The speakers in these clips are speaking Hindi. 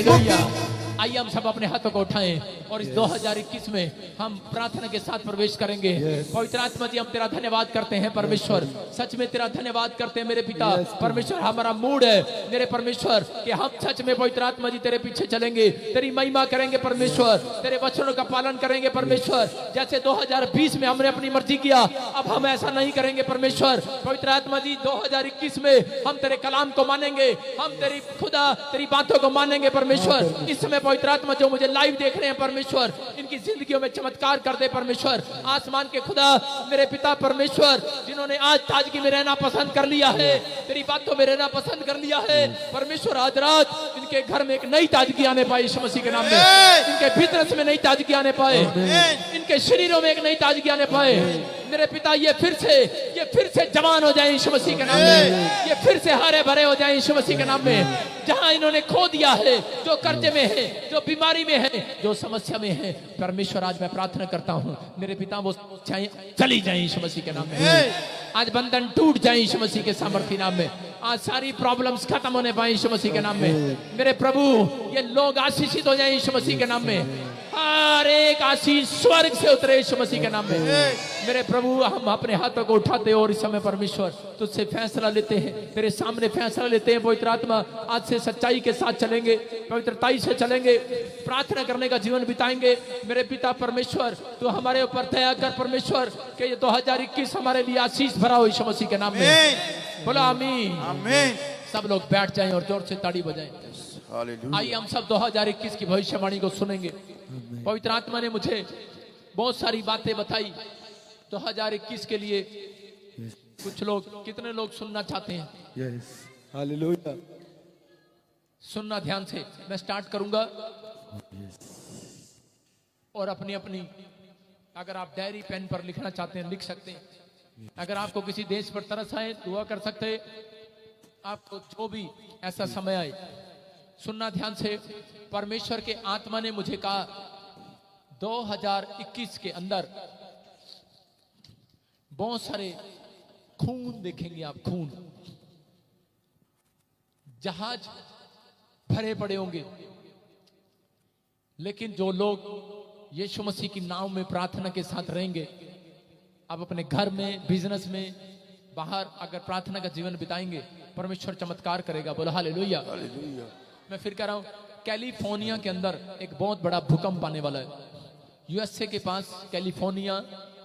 हालेलुया। आइए हम सब अपने हाथों को उठाएं और इस 2021 में हम प्रार्थना के साथ प्रवेश करेंगे। पवित्र आत्मा जी, हम तेरा धन्यवाद करते हैं परमेश्वर, सच में तेरा धन्यवाद करते हैं मेरे पिता परमेश्वर। हमारा मूड है मेरे परमेश्वर कि हम सच में पवित्र आत्मा जी तेरे पीछे चलेंगे, तेरी महिमा करेंगे परमेश्वर, तेरे वचनों का पालन करेंगे परमेश्वर। जैसे 2020 में हमने अपनी मर्जी किया, अब हम ऐसा नहीं करेंगे परमेश्वर। पवित्र आत्मा जी 2021 में हम तेरे कलाम को मानेंगे, हम तेरी खुदा तेरी बातों को मानेंगे परमेश्वर। इस समय पवित्र आत्मा जो मुझे लाइव देख रहे हैं परमेश्वर, इनकी जिंदगियों में चमत्कार कर दे परमेश्वर। आसमान के खुदा मेरे पिता परमेश्वर, जिन्होंने आज ताजगी में रहना पसंद कर लिया है, तेरी बातों में रहना पसंद कर लिया है परमेश्वर, आज रात इनके घर में एक नई ताजगी आने पाए यीशु मसीह के नाम में। इनके भीतर में नई ताजगी आने पाए, इनके शरीरों में एक नई ताजगी आने पाए मेरे पिता। ये फिर से जवान हो जाए यीशु मसीह के नाम में, ये फिर से हरे भरे हो जाए यीशु मसीह के नाम में। जहां इन्होंने खो दिया है, जो कर्जे में है, जो बीमारी में है, जो समस्या में है परमेश्वर, आज मैं प्रार्थना करता हूं मेरे पिता वो चली जाए यीशु मसीह के नाम में। आज बंधन टूट जाए यीशु मसीह के सामर्थ्य नाम में। आज सारी प्रॉब्लम्स खत्म होने पाए यीशु मसीह के नाम में। मेरे प्रभु ये लोग आशीषित हो जाए यीशु मसीह के नाम में। हर एक आशीष स्वर्ग से उतरे यीशु मसीह के नाम में। मेरे प्रभु हम अपने हाथों को उठाते हैं और इस समय परमेश्वर तुझसे फैसला लेते हैं, तेरे सामने फैसला लेते हैं। पवित्र आत्मा आज से सच्चाई के साथ चलेंगे, पवित्रताई से चलेंगे, प्रार्थना करने का जीवन बिताएंगे मेरे पिता परमेश्वर। तो हमारे ऊपर दया कर परमेश्वर कि ये 2021 हमारे लिए आशीष भरा हो यीशु मसीह के नाम में। बोलो आमीन आमीन। सब लोग बैठ जाएं और जोर से ताड़ी बजाएं। आइए हम सब 2021 की भविष्यवाणी को सुनेंगे। पवित्र आत्मा ने मुझे बहुत सारी बातें बताई 2021 के लिए। कुछ लोग, कितने लोग सुनना चाहते हैं? Yes, hallelujah. सुनना ध्यान से, मैं स्टार्ट करूंगा और अपनी अपनी अगर आप डायरी पेन पर लिखना चाहते हैं लिख सकते हैं। अगर आपको किसी देश पर तरस आए दुआ कर सकते हैं। आपको जो भी ऐसा समय आए सुनना ध्यान से। परमेश्वर के आत्मा ने मुझे कहा 2021 के अंदर बहुत सारे खून देखेंगे आप, खून। जहाज भरे पड़े होंगे, लेकिन जो लोग यीशु मसीह की नाव में प्रार्थना के साथ रहेंगे, आप अपने घर में, बिजनेस में, बाहर अगर प्रार्थना का जीवन बिताएंगे परमेश्वर चमत्कार करेगा। बोलो हालेलुया। मैं फिर कह रहा हूं, कैलिफोर्निया के अंदर एक बहुत बड़ा भूकंप आने वाला है। यूएसए के पास कैलिफोर्निया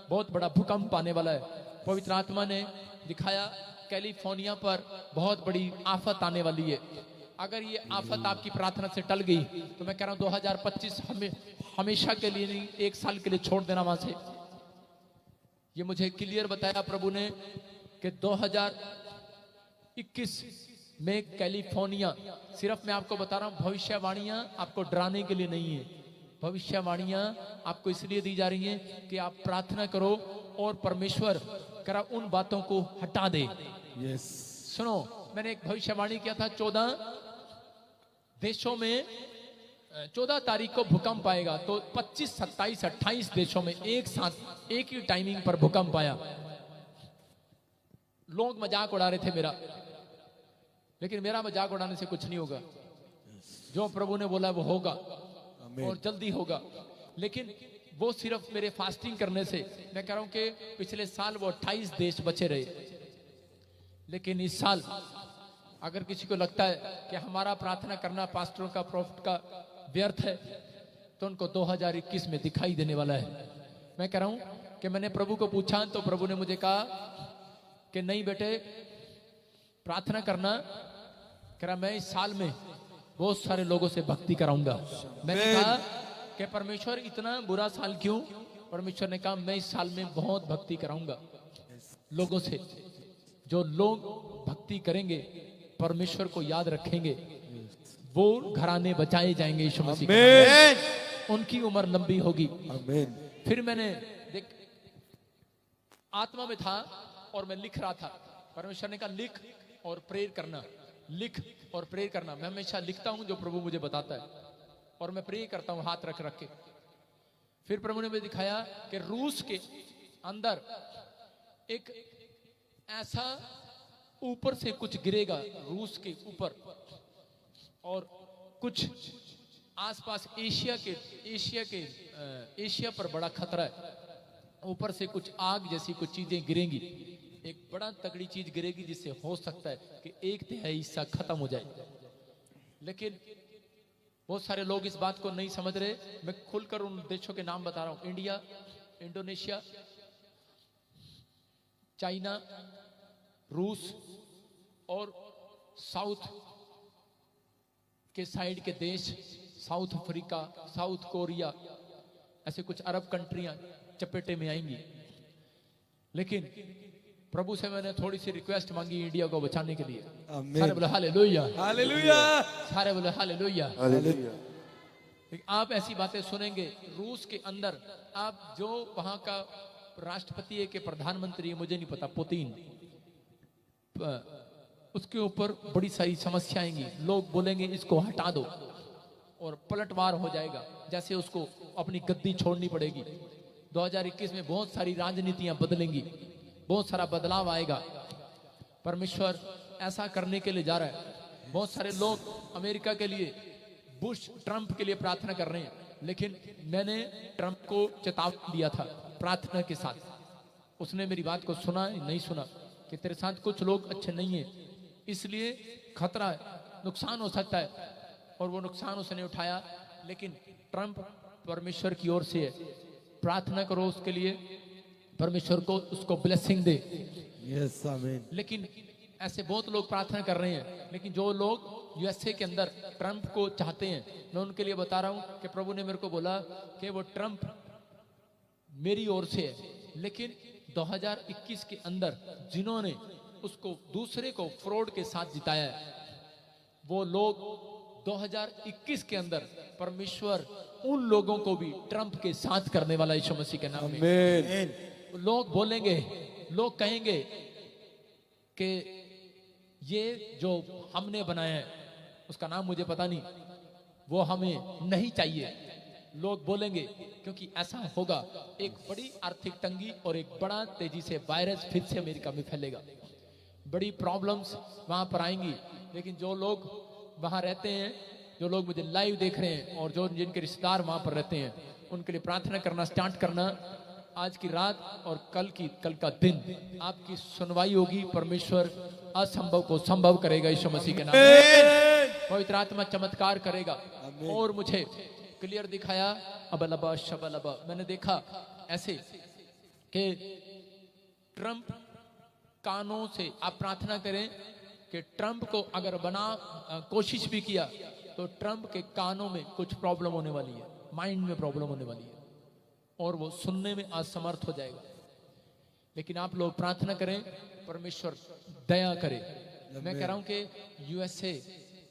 बहुत बड़ा भूकंप आने वाला है। पवित्र आत्मा ने दिखाया कैलिफोर्निया पर बहुत बड़ी आफत आने वाली है। अगर ये आफत आपकी प्रार्थना से टल गई तो मैं कह रहा हूं 2025 हमेशा के लिए नहीं, 1 साल के लिए छोड़ देना वहां से। ये मुझे क्लियर बताया प्रभु ने कि 2021 में कैलिफोर्निया, सिर्फ मैं आपको बता रहा हूं भविष्यवाणियां आपको डराने के लिए नहीं है। भविष्यवाणियां आपको इसलिए दी जा रही हैं कि आप प्रार्थना करो और परमेश्वर करा उन बातों को हटा दे। यस। सुनो, मैंने एक भविष्यवाणी किया था 14 देशों में 14 तारीख को भूकंप आएगा। तो 25, 27, 28 देशों में एक साथ एक ही टाइमिंग पर भूकंप आया। लोग मजाक उड़ा रहे थे मेरा, लेकिन मेरा मजाक उड़ाने से कुछ नहीं होगा। जो प्रभु ने बोला वो होगा और जल्दी होगा। लेकिन वो सिर्फ मेरे फास्टिंग करने से, मैं कह रहा हूं कि पिछले साल वो 28 देश बचे रहे, लेकिन इस साल अगर किसी को लगता है कि हमारा प्रार्थना करना पास्टरों का, प्रॉफिट का व्यर्थ है, तो उनको 2021 में दिखाई देने वाला है। मैं कह रहा हूं कि मैंने प्रभु को पूछा तो प्रभु ने मुझे कहा कि नहीं बेटे, प्रार्थना करना। कह रहा मैं इस साल में बहुत सारे लोगों से भक्ति कराऊंगा। मैंने कहा कि परमेश्वर इतना बुरा साल क्यों? परमेश्वर ने कहा मैं इस साल में बहुत भक्ति कराऊंगा लोगों से। जो लोग भक्ति करेंगे, परमेश्वर को याद रखेंगे, वो घराने बचाए जाएंगे यीशु मसीह के। उनकी उम्र लंबी होगी। फिर मैंने देख आत्मा में था और मैं लिख रहा था। परमेश्वर ने कहा लिख और प्रेयर करना, लिख और प्रेयर करना। मैं हमेशा लिखता हूं जो प्रभु मुझे बताता है और मैं प्रेयर करता हूं हाथ रख रख के। फिर प्रभु ने मुझे दिखाया कि रूस के अंदर एक ऐसा ऊपर से कुछ गिरेगा, रूस के ऊपर, और कुछ आसपास एशिया पर बड़ा खतरा है। ऊपर से कुछ आग जैसी कुछ चीजें गिरेंगी, एक बड़ा तगड़ी चीज गिरेगी जिससे हो सकता है कि 1/3 हिस्सा खत्म हो जाए। लेकिन बहुत सारे लोग इस बात को नहीं समझ रहे। मैं खुलकर उन देशों के नाम बता रहा हूं, इंडिया, इंडोनेशिया, चाइना, रूस और साउथ के साइड के देश, साउथ अफ्रीका, साउथ कोरिया, ऐसे कुछ अरब कंट्रियां चपेटे में आएंगी। लेकिन प्रभु से मैंने थोड़ी सी रिक्वेस्ट मांगी इंडिया को बचाने के लिए। सारे बोले हालेलुया, हालेलुया, सारे बोले हालेलुया। हालेलुया। आप ऐसी बातें सुनेंगे रूस के अंदर, आप जो वहां का राष्ट्रपति है कि प्रधानमंत्री है मुझे नहीं पता, पुतिन, उसके ऊपर बड़ी सारी समस्या आएंगी। लोग बोलेंगे इसको हटा दो और पलटवार हो जाएगा, जैसे उसको अपनी गद्दी छोड़नी पड़ेगी। 2021 में बहुत सारी राजनीतियां बदलेंगी, बहुत सारा बदलाव आएगा। परमेश्वर ऐसा करने के लिए जा रहा है। बहुत सारे लोग अमेरिका के लिए, बुश, ट्रंप के लिए प्रार्थना कर रहे हैं, लेकिन मैंने ट्रंप को चेतावनी दिया था प्रार्थना के साथ। उसने मेरी बात को सुना नहीं सुना कि तेरे साथ कुछ लोग अच्छे नहीं है, इसलिए खतरा है, नुकसान हो सकता है, और वो नुकसान उसने उठाया। लेकिन ट्रंप परमेश्वर की ओर से है, प्रार्थना करो उसके लिए, परमेश्वर को उसको ब्लेसिंग दे। यस, आमीन। लेकिन ऐसे बहुत लोग प्रार्थना कर रहे हैं, लेकिन जो लोग यूएसए के अंदर ट्रंप को चाहते हैं, मैं उनके लिए बता रहा हूं कि प्रभु ने मेरे को बोला कि वो ट्रंप मेरी ओर से है, लेकिन 2021 के अंदर जिन्होंने उसको दूसरे को फ्रॉड के साथ जिताया है, वो लोग 2021 के अंदर परमेश्वर उन लोगों को भी ट्रंप के साथ करने वाला यीशु मसीह के नाम में। आमीन। लोग बोलेंगे, लोग कहेंगे कि ये जो हमने बनाया है, उसका नाम मुझे पता नहीं, वो हमें नहीं चाहिए। लोग बोलेंगे, क्योंकि ऐसा होगा, एक बड़ी आर्थिक तंगी और एक बड़ा तेजी से वायरस फिर से अमेरिका में फैलेगा, बड़ी प्रॉब्लम्स वहां पर आएंगी। लेकिन जो लोग वहां रहते हैं, जो लोग मुझे लाइव देख रहे हैं और जो जिनके रिश्तेदार वहां पर रहते हैं, उनके लिए प्रार्थना करना स्टार्ट करना। आज की रात और कल का दिन आपकी सुनवाई होगी। परमेश्वर असंभव को संभव करेगा यीशु मसीह के नाम में। पवित्र आत्मा चमत्कार करेगा। और मुझे क्लियर दिखाया अबलबा शबलबा, मैंने देखा ऐसे कि ट्रंप कानों से, आप प्रार्थना करें कि ट्रंप को अगर कोशिश भी किया तो ट्रंप के कानों में कुछ प्रॉब्लम होने वाली है, माइंड में प्रॉब्लम होने वाली है और वो सुनने में असमर्थ हो जाएगा। लेकिन आप लोग प्रार्थना करें, परमेश्वर दया करे। मैं कह रहा हूं कि यूएसए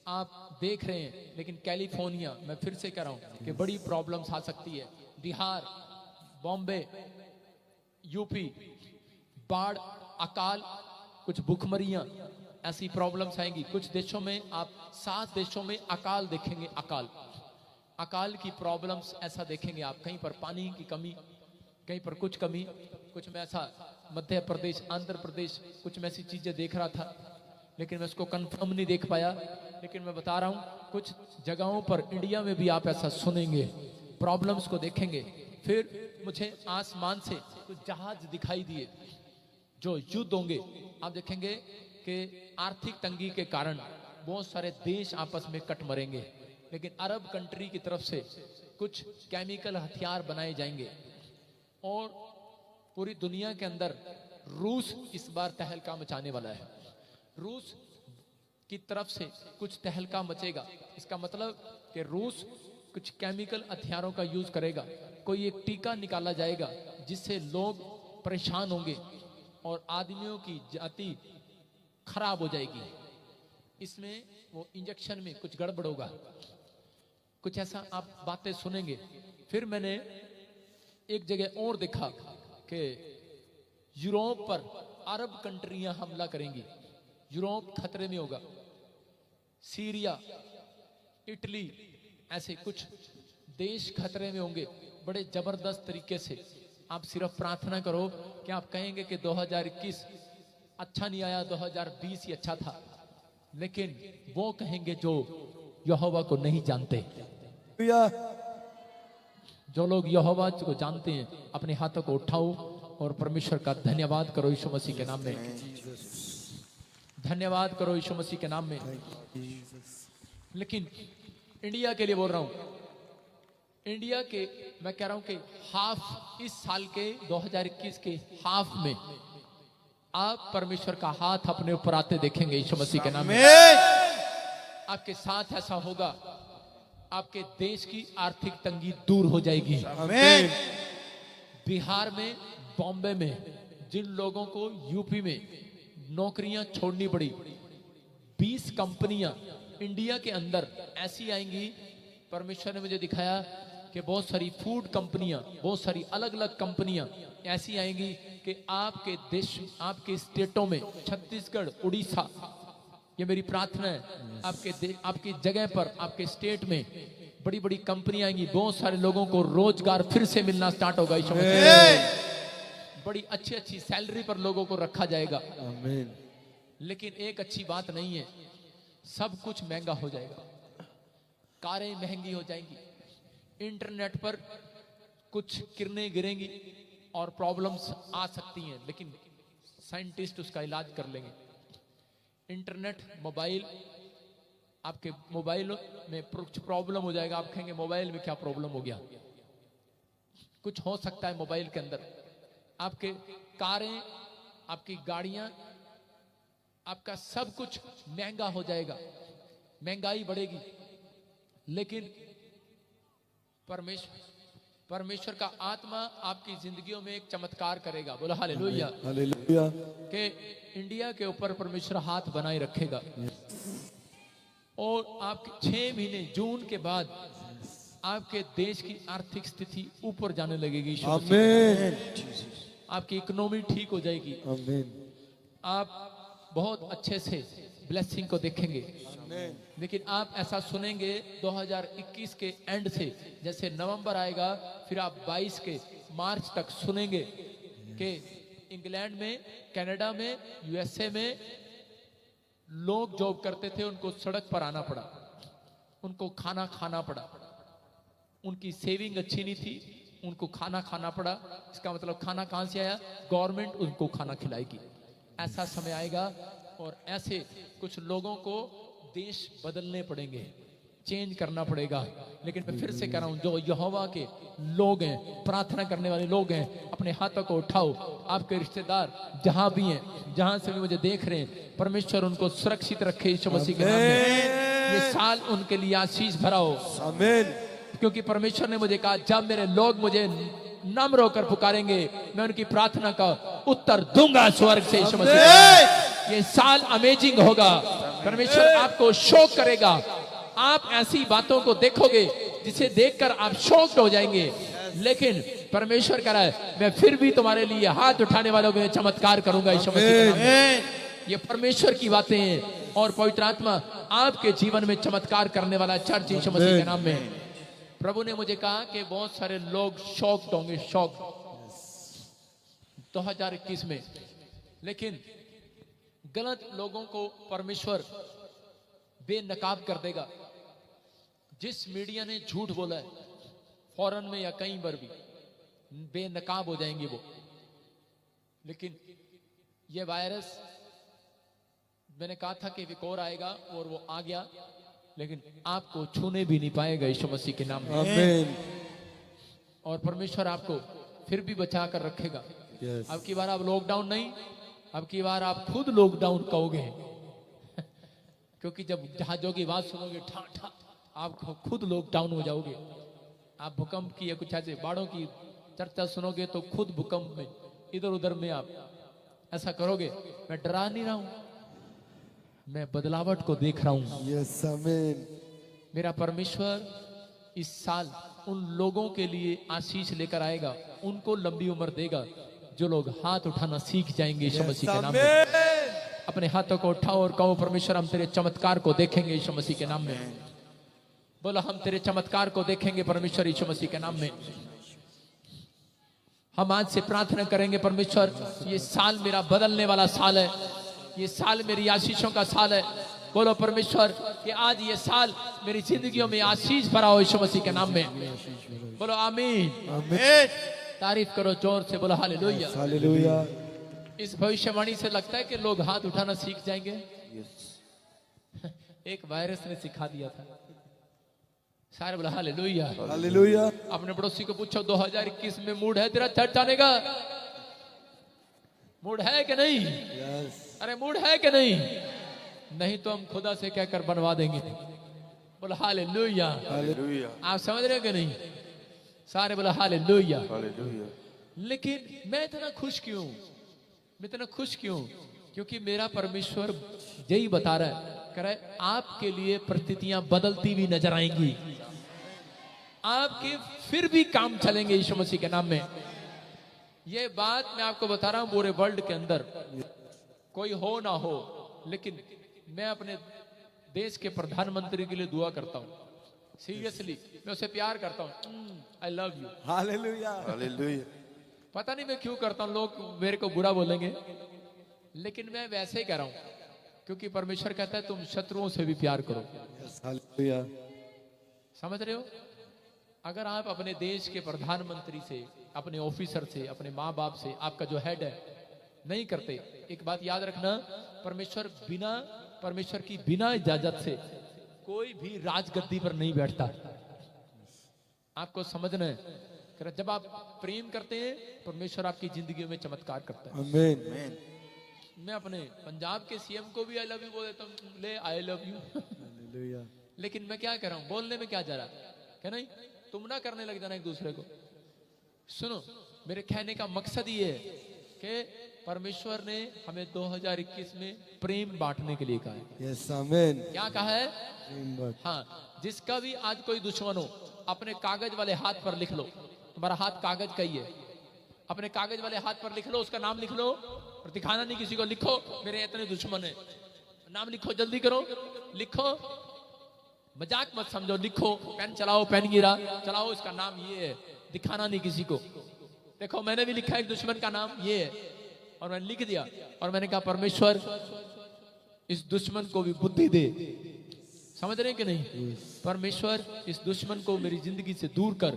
आप देख रहे हैं, लेकिन कैलिफोर्निया, मैं फिर से कह रहा हूं कि बड़ी प्रॉब्लम्स आ सकती है। बिहार, बॉम्बे, यूपी, बाढ़, अकाल, कुछ भूखमरियां, ऐसी प्रॉब्लम्स आएंगी। कुछ देशों में आप 7 देशों में अकाल देखेंगे। अकाल की प्रॉब्लम्स ऐसा देखेंगे आप, कहीं पर पानी की कमी, कहीं पर कुछ कमी, कुछ में ऐसा मध्य प्रदेश, आंध्र प्रदेश, कुछ में ऐसी चीजें देख रहा था, लेकिन मैं उसको कंफर्म नहीं देख पाया। लेकिन मैं बता रहा हूं कुछ जगहों पर इंडिया में भी आप ऐसा सुनेंगे, प्रॉब्लम्स को देखेंगे। फिर मुझे आसमान से कुछ जहाज दिखाई दिए जो युद्ध होंगे। आप देखेंगे कि आर्थिक तंगी के कारण बहुत सारे देश आपस में कट मरेंगे, लेकिन अरब कंट्री की तरफ से कुछ केमिकल हथियार बनाए जाएंगे और पूरी दुनिया के अंदर रूस इस बार तहलका मचाने वाला है। रूस की तरफ से कुछ तहलका मचेगा। इसका मतलब कि रूस कुछ केमिकल हथियारों का यूज करेगा। कोई एक टीका निकाला जाएगा जिससे लोग परेशान होंगे और आदमियों की जाति खराब हो जाएगी। इसमें वो इंजेक्शन में कुछ गड़बड़ होगा, कुछ ऐसा आप बातें सुनेंगे। फिर मैंने एक जगह और देखा कि यूरोप पर अरब कंट्रियां हमला करेंगी, यूरोप खतरे में होगा। सीरिया, इटली, ऐसे कुछ देश खतरे में होंगे बड़े जबरदस्त तरीके से। आप सिर्फ प्रार्थना करो कि आप कहेंगे कि 2021 अच्छा नहीं आया, 2020 ही अच्छा था। लेकिन वो कहेंगे जो यहोवा को नहीं जानते, Hallelujah. जो लोग यहोवा को जानते हैं अपने हाथों को उठाओ और परमेश्वर का धन्यवाद करो यीशु मसीह के नाम में। धन्यवाद करो यीशु मसीह के नाम में। लेकिन इंडिया के लिए बोल रहा हूं, इंडिया के मैं कह रहा हूं कि हाफ इस साल के 2021 के हाफ में आप परमेश्वर का हाथ अपने ऊपर आते देखेंगे यीशु मसीह के नाम में। आपके साथ ऐसा होगा, आपके देश की आर्थिक तंगी दूर हो जाएगी। आमीन। बिहार में, बॉम्बे में जिन लोगों को यूपी में नौकरियां छोड़नी पड़ी, 20 कंपनियां इंडिया के अंदर ऐसी आएंगी। परमेश्वर ने मुझे दिखाया कि बहुत सारी फूड कंपनियां, बहुत सारी अलग अलग कंपनियां ऐसी आएंगी कि आपके देश, आपके स्टेटों में, छत्तीसगढ़, उड़ीसा, ये मेरी प्रार्थना है, आपकी जगह पर, आपके स्टेट में बड़ी बड़ी कंपनियां आएंगी। बहुत सारे लोगों को रोजगार फिर से मिलना स्टार्ट होगा यीशु मसीह। बड़ी अच्छी अच्छी सैलरी पर लोगों को रखा जाएगा। आमीन। लेकिन एक अच्छी बात नहीं है, सब कुछ महंगा हो जाएगा, कारें महंगी हो जाएंगी, इंटरनेट पर कुछ किरणें गिरेंगी और प्रॉब्लम्स आ सकती हैं, लेकिन साइंटिस्ट उसका इलाज कर लेंगे। इंटरनेट, मोबाइल, आपके मोबाइल में कुछ प्रॉब्लम हो जाएगा, आप कहेंगे मोबाइल में क्या प्रॉब्लम हो गया? कुछ हो सकता है मोबाइल के अंदर। आपके कारें, आपकी गाड़ियां, आपका सब कुछ महंगा हो जाएगा, महंगाई बढ़ेगी। लेकिन परमेश्वर का आत्मा आपकी जिंदगियों में एक चमत्कार करेगा। बोलो हालेलुया। हालेलुया। कि इंडिया के ऊपर परमेश्वर हाथ बनाए रखेगा और आपके 6 महीने जून के बाद आपके देश की आर्थिक स्थिति ऊपर जाने लगेगी। आमीन। आपकी इकोनॉमी ठीक हो जाएगी। आमीन। आप बहुत अच्छे से ब्लेसिंग को देखेंगे। लेकिन आप ऐसा सुनेंगे 2021 के एंड से, जैसे नवंबर आएगा, फिर आप 22 के मार्च तक सुनेंगे कि इंग्लैंड में, कनाडा में, यूएसए में लोग जॉब करते थे, उनको सड़क पर आना पड़ा, उनको खाना खाना पड़ा, उनकी सेविंग अच्छी नहीं थी, उनको खाना खाना पड़ा। इसका मतलब खाना कहां से आया? गवर्नमेंट उनको खाना खिलाएगी। ऐसा समय आएगा और ऐसे कुछ लोगों को देश बदलने पड़ेंगे, चेंज करना पड़ेगा। लेकिन मैं फिर से कह रहा हूं, जो यहोवा के लोग हैं, प्रार्थना करने वाले लोग हैं, अपने हाथों को उठाओ। आपके रिश्तेदार जहां भी हैं, जहां से भी मुझे देख रहे हैं, परमेश्वर उनको सुरक्षित रखे यीशु मसीह के नाम में। ये साल उनके लिए आशीष भरा हो। आमीन। क्योंकि परमेश्वर ने मुझे कहा, जब मेरे लोग मुझे नम्र होकर पुकारेंगे, मैं उनकी प्रार्थना का उत्तर दूंगा स्वर्ग से यीशु मसीह के नाम में। ये साल अमेजिंग होगा। परमेश्वर आपको शौक करेगा। आप ऐसी बातों को देखोगे जिसे देखकर आप शॉक्ड हो जाएंगे। लेकिन परमेश्वर कह रहा है, मैं फिर भी तुम्हारे लिए हाथ उठाने वालों में चमत्कार करूंगा यीशु मसीह के नाम में। ये परमेश्वर की बातें हैं और पवित्र आत्मा आपके जीवन में चमत्कार करने वाला चर्च यीशु मसीह के नाम में। प्रभु ने मुझे कहा कि बहुत सारे लोग शॉक्ड होंगे, शॉक 2021 में। लेकिन गलत लोगों को परमेश्वर बेनकाब कर देगा। जिस मीडिया ने झूठ बोला है, फॉरेन में या कहीं पर भी, बेनकाब हो जाएंगे वो। लेकिन ये वायरस, मैंने कहा था कि एक और आएगा और वो आ गया, लेकिन आपको छूने भी नहीं पाएगा यीशु मसीह के नाम में। आमीन। और परमेश्वर आपको फिर भी बचा कर रखेगा। Yes. अब की बार आप लॉकडाउन नहीं, अब की बार आप खुद लॉकडाउन कहोगे। क्योंकि जब जहाजों की आवाज सुनोगे, ठा ठा, आप खुद लॉकडाउन हो जाओगे। आप भूकंप की या कुछ ऐसे बाढ़ों की चर्चा सुनोगे तो खुद भूकंप में, इधर उधर में आप ऐसा करोगे। मैं डरा नहीं रहा हूं, मैं बदलावट को देख रहा हूं। यस। आमीन। मेरा परमेश्वर इस साल उन लोगों के लिए आशीष लेकर आएगा, उनको लंबी उम्र देगा जो लोग हाथ उठाना सीख जाएंगे यीशु मसीह के नाम में। अपने हाथों को उठाओ और कहो, परमेश्वर हम तेरे चमत्कार को देखेंगे यीशु मसीह के नाम में। बोलो, हम तेरे चमत्कार को देखेंगे परमेश्वर यीशु मसीह के नाम में। हम आज से प्रार्थना करेंगे, परमेश्वर ये साल मेरा बदलने वाला साल है, ये साल मेरी आशीषों का साल है। बोलो परमेश्वर कि आज ये साल मेरी जिंदगियों में आशीष भरा हो यीशु मसीह के नाम में। बोलो आमीन। आमीन। तारीफ करो जोर से, बोलो हालेलुया। हालेलुया। इस भविष्यवाणी से लगता है कि लोग हाथ उठाना सीख जाएंगे। एक वायरस ने सिखा दिया था। सारे बोला हालेलुया। हालेलुया। अपने पड़ोसी को पूछो 2021 में मूड है तेरा चर्च जाने का? मूड है कि नहीं? यस। अरे मूड है कि नहीं? नहीं तो हम खुदा से कहकर बनवा देंगे। बोला हालेलुया। हालेलुया। आप समझ रहे हो कि नहीं? सारे बोला हालेलुया। हालेलुया। लेकिन मैं इतना खुश क्यों? मैं इतना खुश क्यों? क्योंकि मेरा परमेश्वर यही बता रहा है, कह रहा है आपके लिए परिस्थितियां बदलती भी नजर आएंगी, आपके फिर भी काम चलेंगे यीशु मसीह के नाम में। ये बात मैं आपको बता रहा हूं, पूरे वर्ल्ड के अंदर कोई हो ना हो, लेकिन मैं अपने देश के प्रधानमंत्री के लिए दुआ करता हूं। सीरियसली मैं उसे प्यार करता हूं। I love you. Hallelujah. Hallelujah. पता नहीं मैं क्यों करता हूं, लोग मेरे को बुरा बोलेंगे, लेकिन मैं वैसे ही कह रहा हूं क्योंकि परमेश्वर कहता है तुम शत्रुओं से भी प्यार करो। हालेलुया। समझ रहे हो? अगर आप अपने देश के प्रधानमंत्री से, अपने ऑफिसर से, अपने माँ बाप से, आपका जो हेड है, नहीं करते, एक बात याद रखना, परमेश्वर की बिना इजाजत से कोई भी राजगद्दी पर नहीं बैठता। आपको समझना है, जब आप प्रेम करते हैं परमेश्वर आपकी जिंदगी में चमत्कार करता है। आमीन। मैं अपने पंजाब के सीएम को भी आई लव यू बोल देता हूँ, ले आई लव यू। हालेलुया। लेकिन मैं क्या कर रहा हूँ, बोलने में क्या जा रहा है, क्या नहीं, तुम ना करने लग जाना एक दूसरे को। सुनो, मेरे कहने का मकसद ये है कि परमेश्वर ने हमें 2021 में प्रेम बांटने के लिए कहा है। यस। आमीन। क्या कहा है? हाँ, जिसका भी आज कोई दुश्मन हो, अपने कागज वाले हाथ पर लिख लो। तुम्हारा हाथ कागज का ही है, अपने कागज वाले हाथ पर लिख लो, उसका नाम लिख लो और दिखाना नहीं किसी को। लिखो मेरे इतने दुश्मन है, नाम लिखो, जल्दी करो, लिखो, मजाक मत समझो, लिखो। पेन चलाओ, पेन गिरा, चलाओ, इसका नाम ये है, दिखाना नहीं किसी को। देखो मैंने भी लिखा एक दुश्मन का नाम ये है, और मैंने लिख दिया, और मैंने कहा परमेश्वर इस दुश्मन को भी बुद्धि दे। समझ रहे हैं कि नहीं? परमेश्वर इस दुश्मन को मेरी जिंदगी से दूर कर,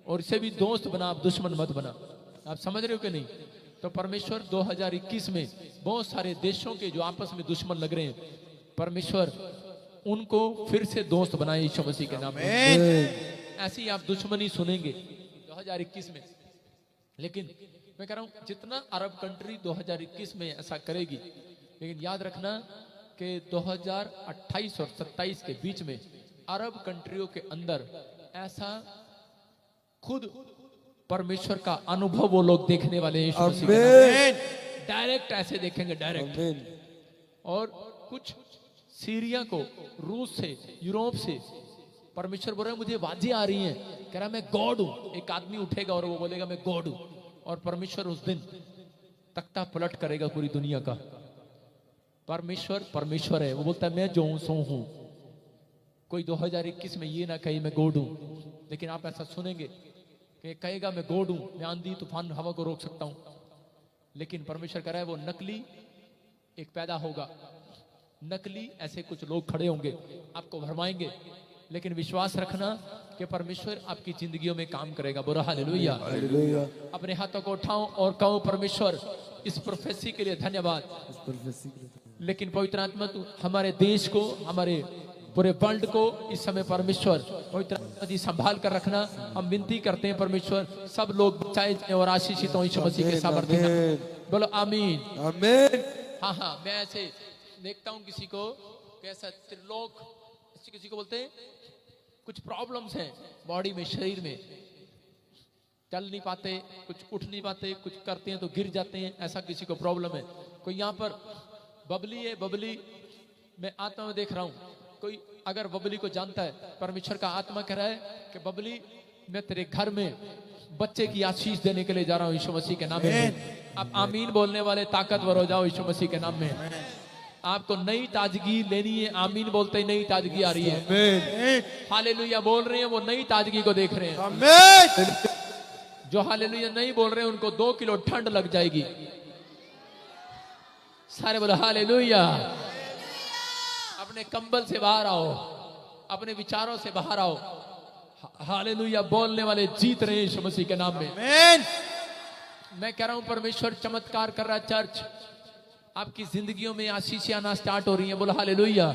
और इसे भी दोस्त बना, आप दुश्मन मत बना। आप समझ रहे हो कि नहीं? तो परमेश्वर 2021 में बहुत सारे देशों के जो आपस में दुश्मन लग रहे हैं, परमेश्वर उनको फिर से दोस्त बनाए यीशु मसीह के नाम में। ऐसे ही आप दुश्मनी सुनेंगे 2021 में। लेकिन मैं कह रहा हूं जितना अरब कंट्री 2021 में ऐसा करेगी, लेकिन याद रखना कि 2028 और 27 के बीच में अरब कंट्रियों के अंदर ऐसा खुद परमेश्वर का अनुभव वो लोग देखने वाले हैं यीशु मसीह के नाम में। डायरेक्ट ऐसे देखेंगे, डायरेक्ट। और कुछ सीरिया को रूस से, यूरोप से परमेश्वर बोल रहा है मुझे आवाजें आ रही हैं, कह रहा मैं गॉड हूं। एक आदमी उठेगा और वो बोलेगा मैं गॉड हूं, और परमेश्वर उस दिन तख्ता पलट करेगा पूरी दुनिया का। परमेश्वर है, वो बोलता है मैं जो हूं सो हूं। कोई 2021 में ये ना कहे मैं गॉड हूं, लेकिन आप ऐसा सुनेंगे कि कहेगा मैं गॉड हूं, मैं आंधी तूफान हवा को रोक सकता हूं। लेकिन परमेश्वर कह रहा है वो नकली एक पैदा होगा, नकली ऐसे कुछ लोग खड़े होंगे, आपको भरमाएंगे। लेकिन विश्वास रखना कि परमेश्वर आपकी जिंदगियों में काम करेगा। बोलो हालेलुया। हालेलुया। अपने हाथों को उठाओ और कहो परमेश्वर इस प्रोफेसी के लिए धन्यवाद। लेकिन पवित्र आत्मा तू हमारे देश को, हमारे पूरे वर्ल्ड को इस समय परमेश्वर पवित्र आत्मा जी संभाल कर रखना। हम विनती करते हैं परमेश्वर सब लोग बचाए जाएं और आशीषित हों यीशु मसीह के सामर्थ्य में। बोलो आमीन। आमीन। हाँ, मैं ऐसे देखता हूँ किसी को, कैसा त्रिलोक किसी को बोलते हैं, कुछ प्रॉब्लम्स हैं बॉडी में, शरीर में, चल नहीं पाते, कुछ उठ नहीं पाते, कुछ करते हैं तो गिर जाते हैं, ऐसा किसी को प्रॉब्लम है। कोई यहाँ पर बबली है, बबली मैं आत्मा में देख रहा हूँ। कोई अगर बबली को जानता है, परमेश्वर का आत्मा कह रहा है कि बबली मैं तेरे घर में बच्चे की आशीष देने के लिए जा रहा हूँ यीशु मसीह के नाम में। आप आमीन बोलने वाले ताकतवर हो जाओ यीशु मसीह के नाम में। आपको नई ताजगी लेनी है, आमीन बोलते ही नई ताजगी आ रही है। हालेलुया बोल रहे हैं वो नई ताजगी को देख रहे हैं। जो हालेलुया नहीं बोल रहे हैं उनको 2 किलो ठंड लग जाएगी। सारे बोलो हालेलुया। अपने कंबल से बाहर आओ, अपने विचारों से बाहर आओ। हालेलुया। बोलने वाले जीत रहे हैं यीशु मसीह के नाम में। आमीन। मैं कह रहा हूं परमेश्वर चमत्कार कर रहा है। चर्च, आपकी जिंदगियों में आशीषें आना स्टार्ट हो रही हैं। बोलो हालेलुया।